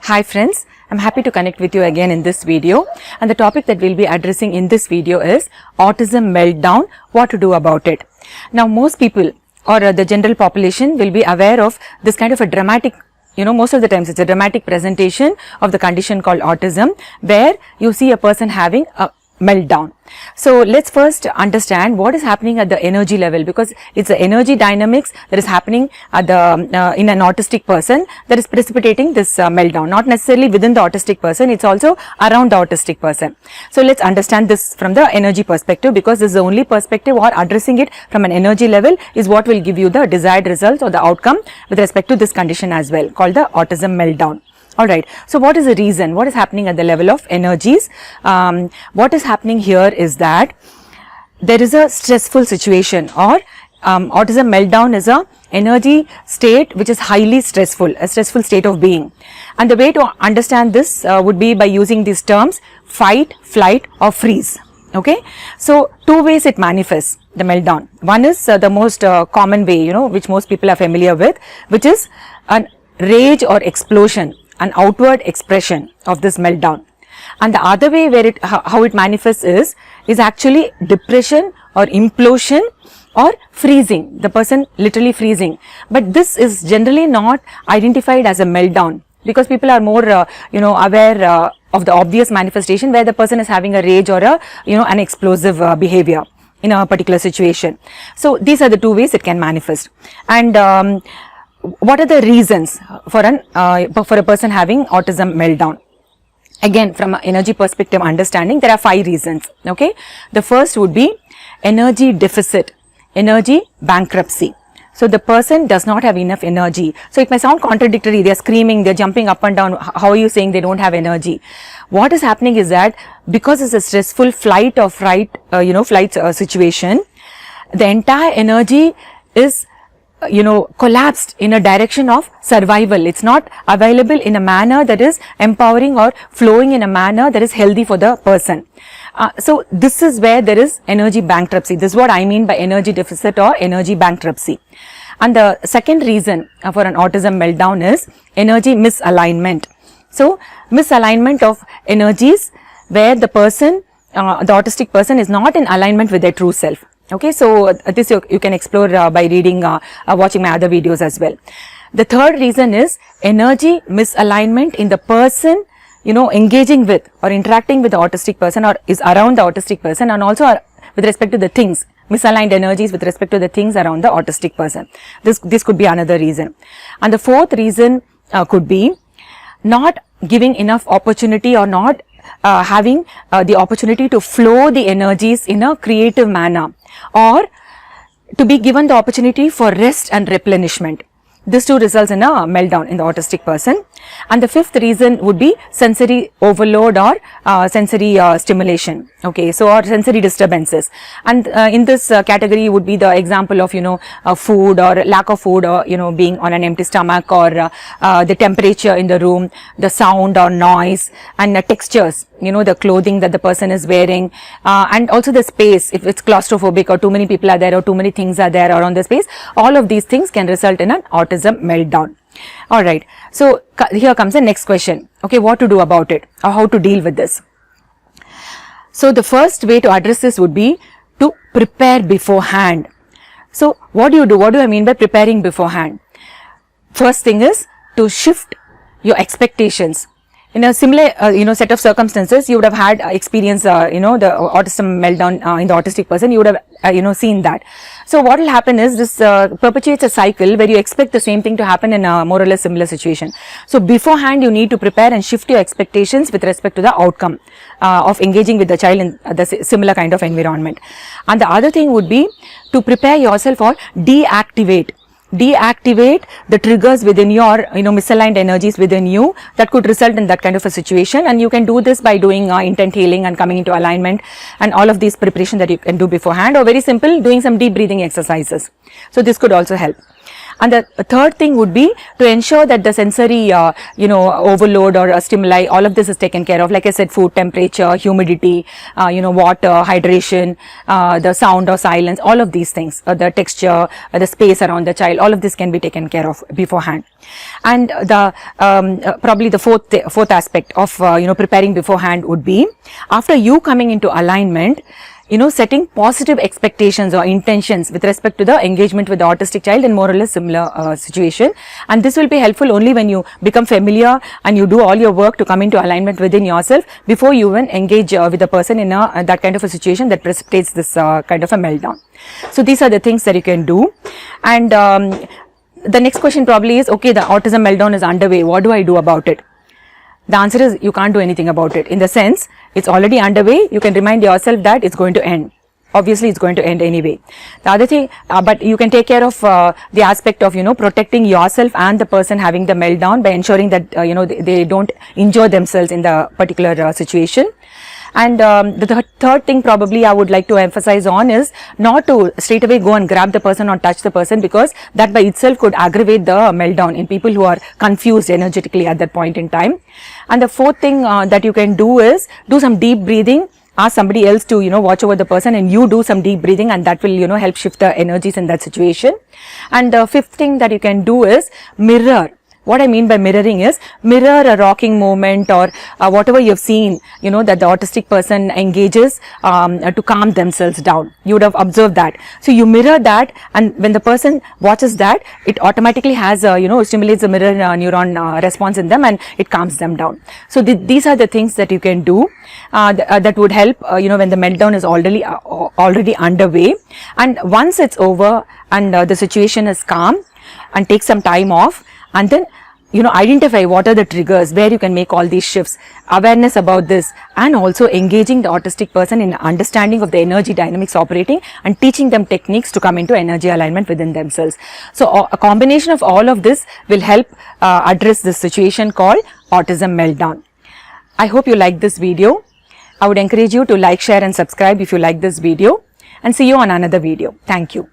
Hi friends, I'm happy to connect with you again in this video, and the topic that we'll be addressing in this video is autism meltdown, what to do about it. Now most people or the general population will be aware of this kind of a dramatic, most of the times it's a dramatic presentation of the condition called autism, where you see a person having a meltdown. So let's first understand what is happening at the energy level, because it's the energy dynamics that is happening at the in an autistic person that is precipitating this meltdown, not necessarily within the autistic person, it's also around the autistic person. So let's understand this from the energy perspective, because this is the only perspective, or addressing it from an energy level is what will give you the desired results or the outcome with respect to this condition as well, called the autism meltdown. Alright, so what is the reason? What is happening at the level of energies? What is happening here is that there is a stressful situation, or autism meltdown is a energy state which is highly stressful, a stressful state of being. And the way to understand this would be by using these terms: fight, flight or freeze. Okay, so two ways it manifests, the meltdown. One is the most common way, which most people are familiar with, which is an rage or explosion, an outward expression of this meltdown. And the other way where how it manifests is actually depression or implosion or freezing, the person literally freezing. But this is generally not identified as a meltdown, because people are more aware of the obvious manifestation where the person is having a rage or a an explosive behavior in a particular situation. So these are the two ways it can manifest. And what are the reasons for a person having autism meltdown? Again, from an energy perspective understanding, there are 5 reasons. Okay, the first would be energy deficit, energy bankruptcy. So the person does not have enough energy. So it may sound contradictory, they are screaming, they are jumping up and down. How are you saying they don't have energy? What is happening is that because it's a stressful flight or fright situation, the entire energy is collapsed in a direction of survival. It's not available in a manner that is empowering or flowing in a manner that is healthy for the person. So this is where there is energy bankruptcy. This is what I mean by energy deficit or energy bankruptcy. And the second reason for an autism meltdown is energy misalignment. So misalignment of energies where the person, the autistic person, is not in alignment with their true self. Okay, so this you can explore by reading, watching my other videos as well. The third reason is energy misalignment in the person, engaging with or interacting with the autistic person, or is around the autistic person, and also with respect to the things, misaligned energies with respect to the things around the autistic person. This could be another reason. And the fourth reason could be not giving enough opportunity, or not having the opportunity to flow the energies in a creative manner, or to be given the opportunity for rest and replenishment. This too results in a meltdown in the autistic person. And the fifth reason would be sensory overload or sensory stimulation. Okay, so or sensory disturbances. And in this category would be the example of food or lack of food, or being on an empty stomach, or the temperature in the room, the sound or noise, and the textures, the clothing that the person is wearing, and also the space, if it's claustrophobic or too many people are there or too many things are there around the space. All of these things can result in an autism meltdown. Alright, so here comes the next question. Okay, what to do about it, or how to deal with this? So the first way to address this would be to prepare beforehand. So what do you do? What do I mean by preparing beforehand? First thing is to shift your expectations. In a similar set of circumstances, you would have had experience the autism meltdown in the autistic person. You would have seen that. So what will happen is this perpetuates a cycle where you expect the same thing to happen in a more or less similar situation. So beforehand you need to prepare and shift your expectations with respect to the outcome of engaging with the child in the similar kind of environment. And the other thing would be to prepare yourself or deactivate the triggers within your misaligned energies within you that could result in that kind of a situation. And you can do this by doing intent healing and coming into alignment, and all of these preparation that you can do beforehand, or very simple, doing some deep breathing exercises. So this could also help. And the third thing would be to ensure that the sensory, overload or stimuli, all of this is taken care of. Like I said, food, temperature, humidity, water, hydration, the sound or silence, all of these things, the texture, the space around the child, all of this can be taken care of beforehand. And the probably the fourth aspect of preparing beforehand would be, after you coming into alignment, setting positive expectations or intentions with respect to the engagement with the autistic child in more or less similar situation. And this will be helpful only when you become familiar and you do all your work to come into alignment within yourself before you even engage with the person in that kind of a situation that precipitates this kind of a meltdown. So these are the things that you can do. And the next question probably is, okay, the autism meltdown is underway. What do I do about it? The answer is, you can't do anything about it. In the sense, it's already underway. You can remind yourself that it's going to end. Obviously, it's going to end anyway. The other thing, but you can take care of the aspect of, protecting yourself and the person having the meltdown by ensuring that, they don't injure themselves in the particular situation. And the third thing probably I would like to emphasize on is not to straight away go and grab the person or touch the person, because that by itself could aggravate the meltdown in people who are confused energetically at that point in time. And the fourth thing that you can do is do some deep breathing. Ask somebody else to, watch over the person, and you do some deep breathing, and that will, help shift the energies in that situation. And the fifth thing that you can do is mirror. What I mean by mirroring is, mirror a rocking moment or whatever you've seen, that the autistic person engages to calm themselves down. You would have observed that. So you mirror that, and when the person watches that, it automatically has, stimulates the mirror neuron response in them, and it calms them down. So these are the things that you can do that would help, when the meltdown is already underway. And once it's over and the situation is calm, and take some time off, and then identify what are the triggers where you can make all these shifts, awareness about this, and also engaging the autistic person in understanding of the energy dynamics operating and teaching them techniques to come into energy alignment within themselves. So a combination of all of this will help address this situation called autism meltdown. I hope you like this video. I would encourage you to like, share and subscribe if you like this video, and see you on another video. Thank you.